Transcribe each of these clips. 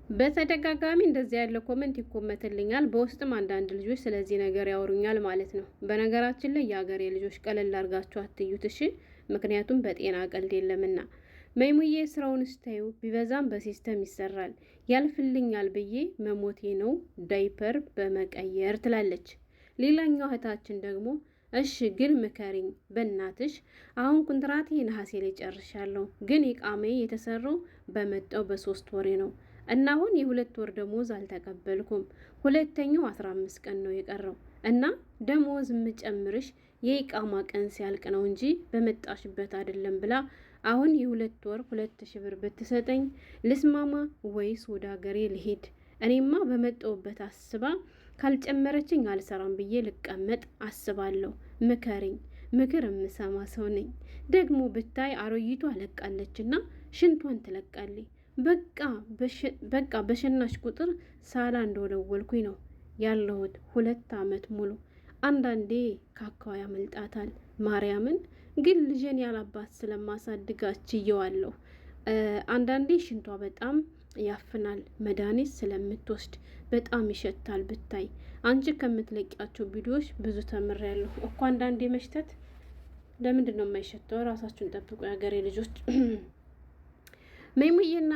በተደጋጋሚ እንደዚህ ያለ ኮመንት ይኮመትልኛል። በውስጥም አንዳንድ ልጆች ስለዚህ ነገር ያወሩኛል ማለት ነው። በነገራችን ላይ የሀገሬ ልጆች ቀለል አድርጋችሁ አትዩት እሺ። ምክንያቱም በጤና ቀልድ የለምና። መይሙዬ ስራውን ስታዩ ቢበዛም በሲስተም ይሰራል። ያልፍልኛል ብዬ መሞቴ ነው ዳይፐር በመቀየር ትላለች። ሌላኛው እህታችን ደግሞ እሺ ግን ምከሪኝ በእናትሽ። አሁን ኮንትራቴ ነሐሴ ላይ ጨርሻለሁ፣ ግን ኢቃሜ የተሰራው በመጣው በ3 ወሬ ነው እና አሁን የ2 ወር ደሞዝ አልተቀበልኩም። ሁለተኛው 15 ቀን ነው የቀረው እና ደሞዝ የምጨምርሽ የኢቃማ ቀን ሲያልቅ ነው እንጂ በመጣሽበት አይደለም ብላ አሁን የ2 ወር 2000 ብር ብትሰጠኝ ልስማማ ወይስ ወደ ሀገሬ ልሄድ? እኔማ በመጣውበት አስባ ካልጨመረችኝ አልሰራም ብዬ ልቀመጥ አስባለሁ። ምከሪኝ። ምክር የምሰማ ሰው ነኝ። ደግሞ ብታይ አሮይቷ ለቃለችና ሽንቷን ትለቃለች። በቃ በሸናሽ ቁጥር ሳላ እንደወለወልኩኝ ነው ያለሁት 2 አመት ሙሉ። አንዳንዴ ካካዋ ያመልጣታል። ማርያምን ግን ልጄን ያላባት ስለማሳድጋችየዋለሁ። አንዳንዴ ሽንቷ በጣም ያፍናል። መድኃኒት ስለምትወስድ በጣም ይሸታል። ብታይ አንቺ ከምትለቂያቸው ቪዲዮዎች ብዙ ተምሬያለሁ እኮ። አንዳንዴ መሽተት ለምንድን ነው የማይሸተው? ራሳችሁን ጠብቁ የሀገሬ ልጆች። መይሙዬና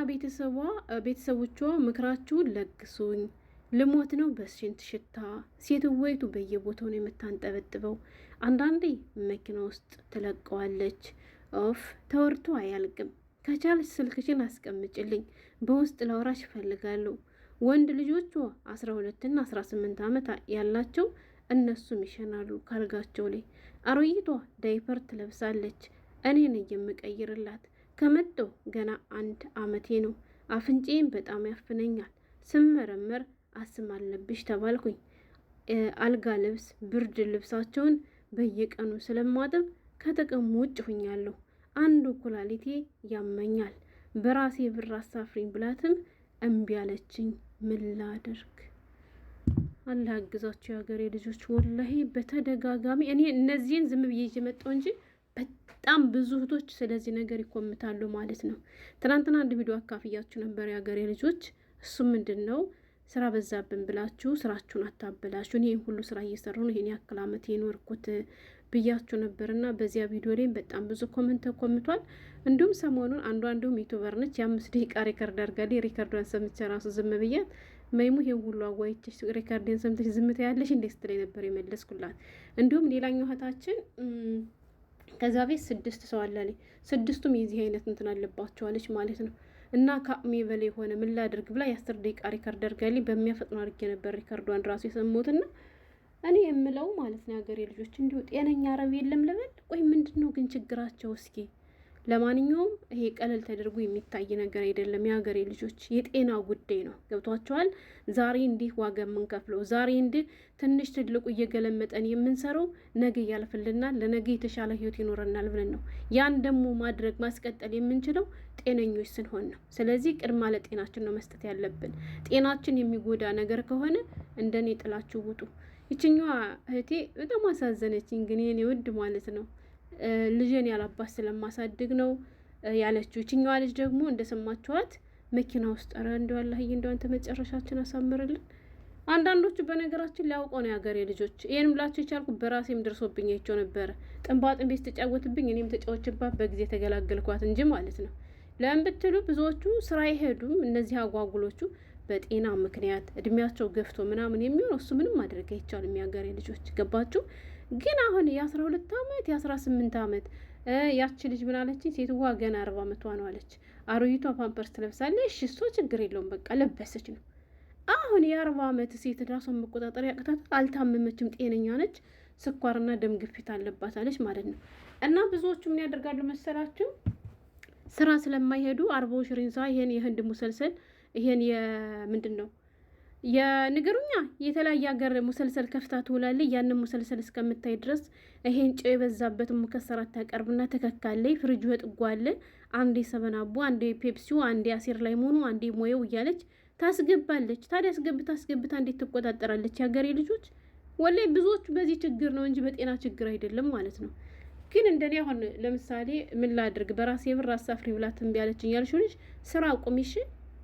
ቤተሰቦቿ ምክራችሁን ለግሱኝ። ልሞት ነው በሽንት ሽታ። ሴትወይቱ በየቦታው ነው የምታንጠበጥበው። አንዳንዴ መኪና ውስጥ ትለቀዋለች። ኦፍ ተወርቶ አያልቅም። ከቻልሽ ስልክሽን አስቀምጭልኝ፣ በውስጥ ላውራሽ እፈልጋለሁ። ወንድ ልጆቿ 12ና 18 ዓመት ያላቸው እነሱም ይሸናሉ ካልጋቸው ላይ። አሮይቷ ዳይፐር ትለብሳለች። እኔ ነኝ የምቀይርላት። ከመጣሁ ገና 1 አመቴ ነው። አፍንጬን በጣም ያፍነኛል። ስመረመር አስም አለብሽ ተባልኩኝ። አልጋ ልብስ፣ ብርድ ልብሳቸውን በየቀኑ ስለማጥብ ከጥቅም ውጭ ሁኛለሁ። አንዱ ኩላሊቴ ያመኛል። በራሴ ብር አሳፍሪኝ ብላትም እምቢ አለችኝ። ምን ላድርግ? አላህ አግዛችሁ የሀገሬ ልጆች። ወላሂ በተደጋጋሚ እኔ እነዚህን ዝም ብዬ መጣሁ እንጂ በጣም ብዙ እህቶች ስለዚህ ነገር ይኮምታሉ ማለት ነው። ትናንትና አንድ ቪዲዮ አካፍያችሁ ነበር የሀገሬ ልጆች። እሱም ምንድን ነው ስራ በዛብን ብላችሁ ስራችሁን አታበላችሁ። እኔ ሁሉ ስራ እየሰራሁ ነው፣ ይሄን ያክል አመት የኖርኩት ብያችሁ ነበርና በዚያ ቪዲዮ ላይ በጣም ብዙ ኮመንት ተኮምቷል። እንዲሁም ሰሞኑን አንዱም ዩቲዩበር ነች የ5 ደቂቃ ሪከርድ አድርጋለች። ሪከርዷን ሰምቼ ራሱ ዝም ብያት መይሙ ይሄን ሁሉ አዋይቼሽ ሪከርድን ሰምተሽ ዝም ትያለሽ እንዴ ስትለኝ ነበር የመለስኩላት። እንዲሁም ሌላኛው እህታችን ከዛ ቤት 6 ሰው አላለኝ፣ 6ቱም የዚህ አይነት እንትን አለባቸዋለች ማለት ነው። እና ከአቅሜ በላይ የሆነ ምን ላድርግ ብላ የ10 ደቂቃ ሪከርድ አድርጋልኝ። በሚያፈጥኑ አድርጌ ነበር ሪከርዷን ራሱ የሰሙትና እኔ የምለው ማለት ነው የሀገሬ ልጆች እንዲሁ ጤነኛ አረብ የለም ልበል? ቆይ ምንድን ነው ግን ችግራቸው? እስኪ ለማንኛውም ይሄ ቀለል ተደርጎ የሚታይ ነገር አይደለም የሀገሬ ልጆች፣ የጤና ጉዳይ ነው። ገብቷቸዋል። ዛሬ እንዲህ ዋጋ የምንከፍለው፣ ዛሬ እንዲህ ትንሽ ትልቁ እየገለመጠን የምንሰራው ነገ ያልፍልናል፣ ለነገ የተሻለ ህይወት ይኖረናል ብለን ነው። ያን ደግሞ ማድረግ ማስቀጠል የምንችለው ጤነኞች ስንሆን ነው። ስለዚህ ቅድማ ለጤናችን ነው መስጠት ያለብን። ጤናችን የሚጎዳ ነገር ከሆነ እንደኔ ጥላችሁ ውጡ። ይችኛዋ እህቴ በጣም አሳዘነችኝ ግን የኔ ውድ ማለት ነው። ልጄን ያላባት ስለማሳድግ ነው ያለችው። ይችኛዋ ልጅ ደግሞ እንደሰማችኋት መኪና ውስጥ ኧረ እንደው አላህዬ እንደው አንተ መጨረሻችን አሳምርልን። አንዳንዶቹ በነገራችን ሊያውቀው ነው የሀገሬ ልጆች። ይሄንም ብላችሁ የቻልኩ በራሴም ደርሶብኝ አይቼው ነበረ። ጥንባጥን ቤት ተጫወትብኝ፣ እኔም ተጫወችባት በጊዜ ተገላገልኳት እንጂ ማለት ነው። ለምን ብትሉ ብዙዎቹ ስራ አይሄዱም። እነዚህ አጓጉሎቹ በጤና ምክንያት እድሜያቸው ገፍቶ ምናምን የሚሆነው እሱ ምንም ማድረግ አይቻልም የሀገሬ ልጆች። ገባችሁ? ግን አሁን የ12 አመት የ18 አመት ያቺ ልጅ ምን አለችኝ? ሴትዋ ገና 40 አመቷ ነው አለች። አሮይቷ ፓምፐርስ ትለብሳለች። እሺ እሷ ችግር የለውም በቃ ለበሰች ነው። አሁን የ40 አመት ሴት ራሷን መቆጣጠር ያቅታት፣ አልታመመችም፣ ጤነኛ ነች። ስኳርና ደም ግፊት አለባት አለች ማለት ነው። እና ብዙዎቹ ምን ያደርጋሉ መሰላችሁ? ስራ ስለማይሄዱ 40 ሽሪንሳ ይሄን የህንድ ሙሰልሰል ይሄን የምንድን ነው የንገሩኛ የተለያየ ሀገር ሙሰልሰል ከፍታ ትውላለች። ያንን ሙሰልሰል እስከምታይ ድረስ ይሄን ጨው የበዛበት ሙከሰራት ታቀርብና ተከካለች። ፍሪጅ ወጥጓለ አንዴ ሰበናቡ፣ አንዴ ፔፕሲው፣ አንዴ አሲር ላይ መሆኑ፣ አንዴ ሞየው እያለች ታስገባለች። ታዲያ አስገብታ እንዴት ትቆጣጠራለች? የሀገሬ ልጆች ወላይ ብዙዎቹ በዚህ ችግር ነው እንጂ በጤና ችግር አይደለም ማለት ነው። ግን እንደኔ አሁን ለምሳሌ ምን ላድርግ በራሴ ብር አሳፍሪ ብላት እምቢ አለችኝ ያልሽው ልጅ ስራ አቁሚሽ።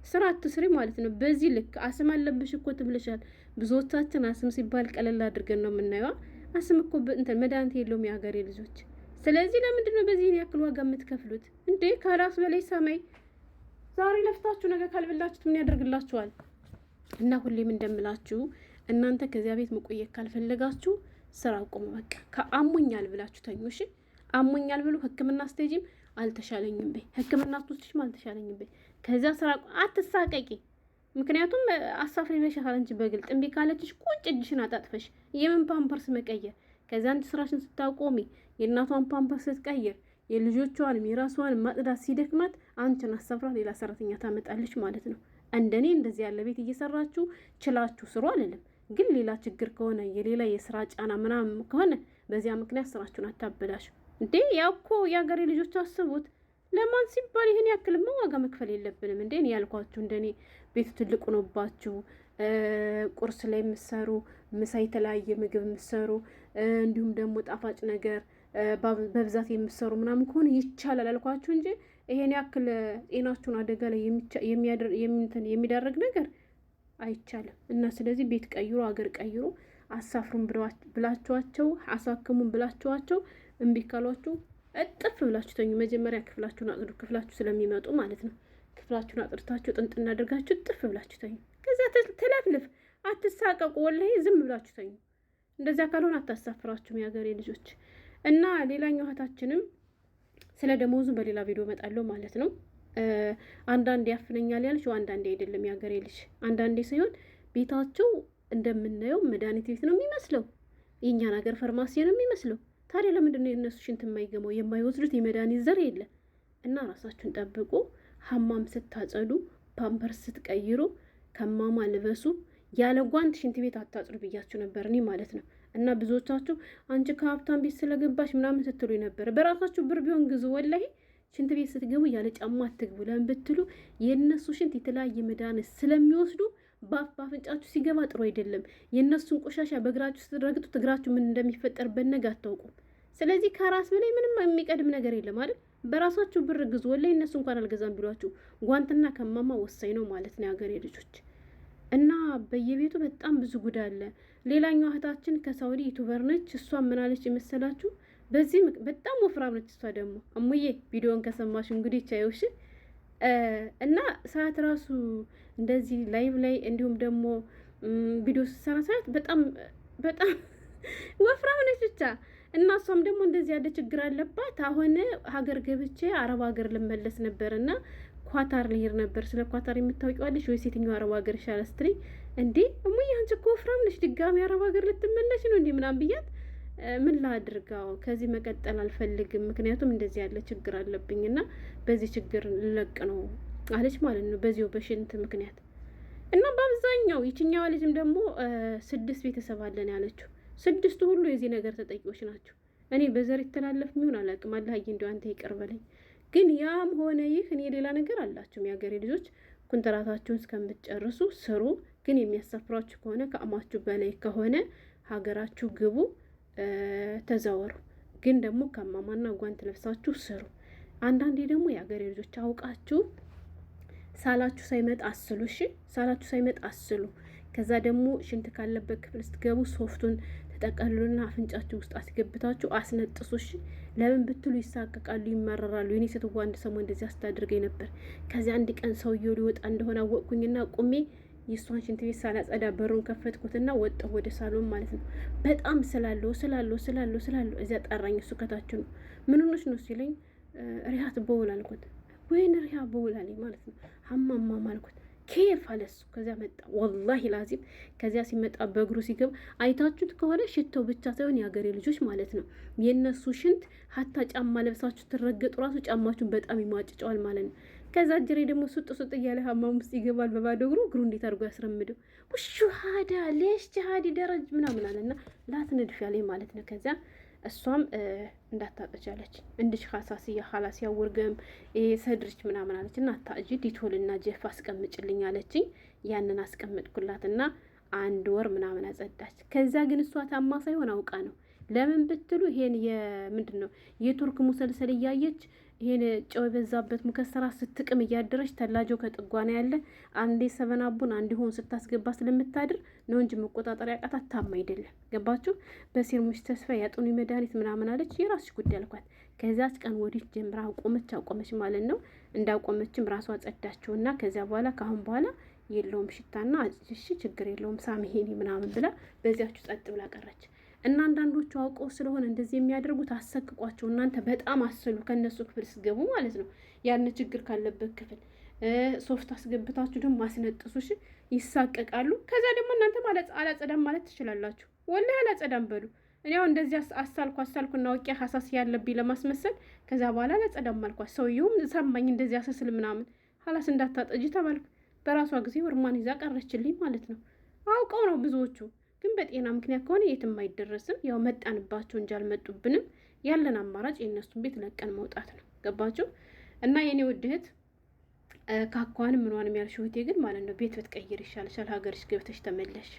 ስራ አትስሪ ማለት ነው። በዚህ ልክ አስም አለብሽ እኮ ትብልሻል። ብዙዎቻችን አስም ሲባል ቀለል አድርገን ነው የምናየዋ። አስም እኮ እንትን መድኃኒት የለውም የሀገሬ ልጆች። ስለዚህ ለምንድን ነው በዚህን ያክል ዋጋ የምትከፍሉት እንዴ? ከራስ በላይ ሰማይ። ዛሬ ለፍታችሁ ነገ ካልበላችሁት ምን ያደርግላችኋል? እና ሁሌም እንደምላችሁ እናንተ ከዚያ ቤት መቆየት ካልፈለጋችሁ ስራ አቁሙ። በቃ ከአሞኛል ብላችሁ ተኙ። እሺ አሞኛል ብሎ ሕክምና ስቴጂም አልተሻለኝም በይ፣ ሕክምና ስትወስጂም አልተሻለኝም በይ። ከዚያ ስራ አትሳቀቂ። ምክንያቱም አሳፍሪ ብለሻታል አንቺ በግልጥ እምቢ ካለችሽ ቁጭ እጅሽን አጣጥፈሽ የምን ፓምፐርስ መቀየር። ከዚያ አንቺ ስራሽን ስታቆሚ የእናቷን ፓምፐርስ ስትቀይር የልጆቿንም የራሷን ማጽዳት ሲደክማት አንቺን አሳፍራ ሌላ ሰራተኛ ታመጣለች ማለት ነው። እንደኔ እንደዚህ ያለ ቤት እየሰራችሁ ችላችሁ ስሩ አልልም፣ ግን ሌላ ችግር ከሆነ የሌላ የስራ ጫና ምናምን ከሆነ በዚያ ምክንያት ስራችሁን አታበላሹ እንዴ። ያው እኮ የሀገሬ ልጆች አስቡት። ለማን ሲባል ይህን ያክልማ ዋጋ መክፈል የለብንም እንዴ። እኔ ያልኳችሁ እንደኔ ቤቱ ትልቁ ነውባችሁ፣ ቁርስ ላይ የምትሰሩ፣ ምሳ የተለያየ ምግብ የምትሰሩ፣ እንዲሁም ደግሞ ጣፋጭ ነገር በብዛት የምትሰሩ ምናምን ከሆነ ይቻላል አልኳችሁ እንጂ ይሄን ያክል ጤናችሁን አደጋ ላይ የሚዳረግ ነገር አይቻልም። እና ስለዚህ ቤት ቀይሮ አገር ቀይሮ አሳፍሩን ብላችኋቸው አሳክሙን ብላችኋቸው እምቢ ካሏችሁ እጥፍ ብላችሁ ተኙ። መጀመሪያ ክፍላችሁን አጽዱ፣ ክፍላችሁ ስለሚመጡ ማለት ነው። ክፍላችሁን አጽድታችሁ ጥንጥና አድርጋችሁ እጥፍ ብላችሁ ተኙ። ከዚያ ትለፍልፍ፣ አትሳቀቁ። ወላሂ ዝም ብላችሁ ተኙ። እንደዚያ ካልሆነ አታሳፍራችሁም የሀገሬ ልጆች። እና ሌላኛው እህታችንም ስለ ደሞዙ በሌላ ቪዲዮ እመጣለሁ ማለት ነው። አንዳንዴ ያፍነኛል ያልሽው አንዳንዴ አይደለም የሀገሬ ልጅ። አንዳንዴ ሳይሆን ቤታቸው እንደምናየው መድኃኒት ቤት ነው የሚመስለው፣ የእኛን ሀገር ፋርማሲ ነው የሚመስለው። ታዲያ ለምንድን ነው የእነሱ ሽንት የማይገመው? የማይወስዱት የመድኃኒት ዘር የለ። እና ራሳችሁን ጠብቁ። ሀማም ስታጸዱ፣ ፓምፐርስ ስትቀይሩ ከማማ ልበሱ። ያለ ጓንት ሽንት ቤት አታጽዱ ብያችሁ ነበር እኔ ማለት ነው። እና ብዙዎቻችሁ አንቺ ከሀብታም ቤት ስለገባሽ ምናምን ስትሉ ነበር። በራሳችሁ ብር ቢሆን ግዙ። ወላሂ ሽንት ቤት ስትገቡ ያለ ጫማ አትግቡ። ለምን ብትሉ የእነሱ ሽንት የተለያየ መድኃኒት ስለሚወስዱ በአፍንጫችሁ ሲገባ ጥሩ አይደለም። የእነሱን ቆሻሻ በእግራችሁ ስትረግጡት እግራችሁ ምን እንደሚፈጠር በነገ አታውቁም። ስለዚህ ከራስ በላይ ምንም የሚቀድም ነገር የለም አይደል? በራሳችሁ ብር ግዙ። ወላሂ እነሱ እንኳን አልገዛም ቢሏችሁ ጓንትና ከማማ ወሳኝ ነው ማለት ነው የሀገሬ ልጆች። እና በየቤቱ በጣም ብዙ ጉድ አለ። ሌላኛው እህታችን ከሳውዲ ዩቱበር ነች። እሷ ምን አለች የመሰላችሁ? በዚህ በጣም ወፍራም ነች። እሷ ደግሞ እሙዬ ቪዲዮን ከሰማሽ እንግዲህ ቻይውሽ እና ሰዓት ራሱ እንደዚህ ላይቭ ላይ እንዲሁም ደግሞ ቪዲዮ ስትሰራ ሰዓት በጣም በጣም ወፍራም ነች ብቻ። እና እሷም ደግሞ እንደዚህ ያለ ችግር አለባት። አሁን ሀገር ገብቼ አረብ ሀገር ልመለስ ነበር እና ኳታር ልሄድ ነበር። ስለ ኳታር የምታውቂዋለሽ ወይ? የትኛው አረብ ሀገር ይሻላል ስትለኝ፣ እንዴ እሙዬ አንቺ እኮ ወፍራም ነሽ፣ ድጋሚ አረብ ሀገር ልትመለሽ ነው እንዴ ምናምን ብያት፣ ምን ላድርጋው ከዚህ መቀጠል አልፈልግም፣ ምክንያቱም እንደዚህ ያለ ችግር አለብኝ እና በዚህ ችግር ልለቅ ነው አለች ማለት ነው፣ በዚሁ በሽንት ምክንያት። እና በአብዛኛው ይችኛዋ ልጅም ደግሞ 6 ቤተሰብ አለን ያለችው፣ 6ቱ ሁሉ የዚህ ነገር ተጠቂዎች ናቸው። እኔ በዘር ይተላለፍ የሚሆን አላውቅም። አላህ እንደው አንተ ይቅር በለኝ። ግን ያም ሆነ ይህ እኔ ሌላ ነገር አላችሁም የሀገሬ ልጆች፣ ኩንትራታችሁን እስከምትጨርሱ ስሩ። ግን የሚያሳፍሯችሁ ከሆነ ከአማችሁ በላይ ከሆነ ሀገራችሁ ግቡ፣ ተዛወሩ። ግን ደግሞ ከማማና ጓንት ለብሳችሁ ስሩ። አንዳንዴ ደግሞ የሀገሬ ልጆች አውቃችሁ ሳላችሁ ሳይመጣ አስሉ። እሺ ሳላችሁ ሳይመጣ አስሉ። ከዛ ደግሞ ሽንት ካለበት ክፍል ስትገቡ ሶፍቱን ተጠቀልሉና አፍንጫችሁ ውስጥ አስገብታችሁ አስነጥሱ። እሺ ለምን ብትሉ ይሳቀቃሉ፣ ይመረራሉ። የኔ ሴትዋ አንድ ሰሞን እንደዚህ አስታድርገኝ ነበር። ከዚያ አንድ ቀን ሰውየው ሊወጣ እንደሆነ አወቅኩኝና ቁሜ የእሷን ሽንት ቤት ሳላጸዳ በሩን ከፈትኩትና ወጣሁ ወደ ሳሎን ማለት ነው። በጣም ስላለው እዚያ ጠራኝ። እሱ ከታች ነው። ምን ሆነሽ ነው ሲለኝ ሪሃት በውል አልኩት። ወይን ሪሃ በውል አለኝ ማለት ነው። ሀማማ አልኩት። ኬፍ አለሱ። ከዚያ መጣ ወላሂ ላዚም። ከዚያ ሲመጣ በእግሩ ሲገባ አይታችሁት ከሆነ ሽተው ብቻ ሳይሆን የሀገሬ ልጆች ማለት ነው የእነሱ ሽንት ሀታ ጫማ ለብሳችሁ ትረገጡ ራሱ ጫማችሁን በጣም ይሟጭጨዋል ማለት ነው። ከዛ ጅሬ ደግሞ ሱጥ እያለ ሀማም ውስጥ ይገባል በባዶ እግሩ እንዴት አድርጎ ያስረምደው። ውሹ ሀዳ ሌሽ ሀዲ ደረጅ ምናምን አለና ላትነድፍ ያለኝ ማለት ነው። ከዚያ እሷም እንዳታጠቻለች እንድሽ ካሳስያ ሀላስ ያወርገም ሰድርች ምናምን አለች እና አታጅ ዲቶልና ጀፍ አስቀምጭልኝ አለችኝ። ያንን አስቀምጥኩላትና 1 ወር ምናምን አጸዳች። ከዛ ግን እሷ ታማ ሳይሆን አውቃ ነው። ለምን ብትሉ ይሄን ምንድን ነው የቱርክ ሙሰልሰል እያየች ይሄን ጨው የበዛበት ሙከሰራ ስትቅም እያደረች ተላጀው ከጥጓና ያለ አንዴ ሰበናቡን አንድ ሆን ስታስገባ ስለምታድር ነው እንጂ መቆጣጠር ያቃታት ታማ አይደለም። ገባችሁ? በሴርሙሽ ተስፋ ያጡኒ መድኃኒት ምናምን አለች። የራስሽ ጉዳይ አልኳት። ከዚያች ቀን ወዲህ ጀምራ አቆመች ማለት ነው። እንዳቆመችም ራሷ ጸዳችውና ከዚያ በኋላ ካሁን በኋላ የለውም ሽታና እሺ ችግር የለውም ሳሚሄኒ ምናምን ብላ በዚያችሁ ጸጥ ብላ ቀረች። እና አንዳንዶቹ አውቀው ስለሆነ እንደዚህ የሚያደርጉት አሰቅቋቸው። እናንተ በጣም አስሉ ከነሱ ክፍል ስገቡ ማለት ነው። ያን ችግር ካለበት ክፍል ሶፍት አስገብታችሁ ደግሞ አስነጥሱሽ ይሳቀቃሉ። ከዛ ደግሞ እናንተ ማለት አላጸዳም ማለት ትችላላችሁ። ወላሂ አላጸዳም በሉ። እኔ አሁን እንደዚህ አሳልኩና አውቄ ሀሳስ ያለብኝ ለማስመሰል ከዛ በኋላ አላጸዳም አልኳት። ሰውየውም ሰማኝ እንደዚህ አሰስል ምናምን ሀላስ እንዳታጠጂ ተባልኩ። በራሷ ጊዜ ወርማን ይዛ ቀረችልኝ ማለት ነው። አውቀው ነው ብዙዎቹ። ግን በጤና ምክንያት ከሆነ የትም አይደረስም። ያው መጣንባቸው እንጂ አልመጡብንም። ያለን አማራጭ የእነሱን ቤት ለቀን መውጣት ነው። ገባችሁ? እና የኔ ውድ እህት ካኳንም ምንዋንም ያልሽው እህቴ ግን ማለት ነው ቤት ብትቀይር ይሻልሻል። ሀገርሽ ገብተሽ ተመለሽ።